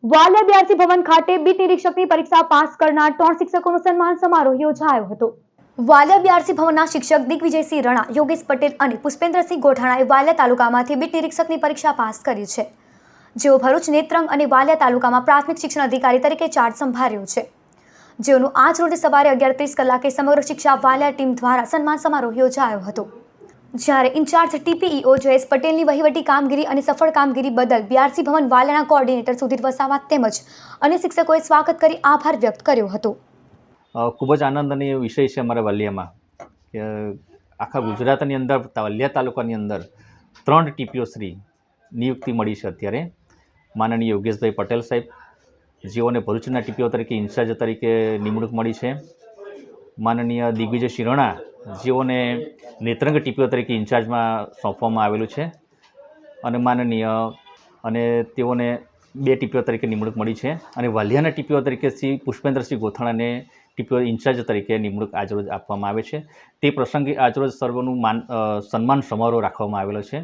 Valia BRC ભવન ખાતે bit નિરીક્ષકની પરીક્ષા pass કરનાર 3 શિક્ષકોનો સન્માન સમારોહ યોજાયો હતો। વાલિયા બીઆરસી ભવનના શિક્ષક દિગ્વિજયસિંહ રણા, યોગેશ પટેલ અને પુષ્પેન્દ્રસિંહ ગોઠાણાએ વાલિયા તાલુકામાંથી બીટ નિરીક્ષકની પરીક્ષા પાસ કરી છે, જેઓ ભરૂચ, નેત્રંગ અને વાલિયા તાલુકામાં પ્રાથમિક શિક્ષણ અધિકારી તરીકે ચાર્જ સંભાળ્યો છે, જેઓનું આજ રોજ સવારે 11:30 કલાકે સમગ્ર શિક્ષા વાલિયા ટીમ દ્વારા સન્માન સમારોહ યોજાયો હતો। જ્યારે ઇન્ચાર્જ ટીપીઈઓ જયેશ પટેલની વહીવટી કામગીરી અને સફળ કામગીરી બદલ બીઆરસી ભવન વાલિયાના કોઓર્ડિનેટર સુધીર વસાવા તેમજ અન્ય શિક્ષકોએ સ્વાગત કરી આભાર વ્યક્ત કર્યો હતો। ખૂબ જ આનંદની વિષય છે અમારા વાલિયામાં કે આખા ગુજરાતની અંદર વાલિયા તાલુકાની અંદર 3 ટીપીઓ શ્રી નિયુક્તિ મળી છે। અત્યારે માનનીય યોગેશભાઈ પટેલ સાહેબ, જેઓને ભરૂચના ટીપીઓ તરીકે ઇન્ચાર્જ તરીકે નિમણૂક મળી છે, માનનીય દિગ્વિજયસિંહ રણા, જેઓને નેત્રંગ ટીપીઓ તરીકે ઇન્ચાર્જમાં સોંપવામાં આવેલું છે, અને તેઓને 2 ટીપીઓ તરીકે નિમણૂક મળી છે, અને વાલિયાના ટીપીઓ તરીકે શ્રી પુષ્પેન્દ્રસિંહ ગોથાણાને ટીપીઓ ઇન્ચાર્જ તરીકે નિમણૂક આજરોજ આપવામાં આવે છે। તે પ્રસંગે આજરોજ સર્વનું સન્માન સમારોહ રાખવામાં આવેલો છે।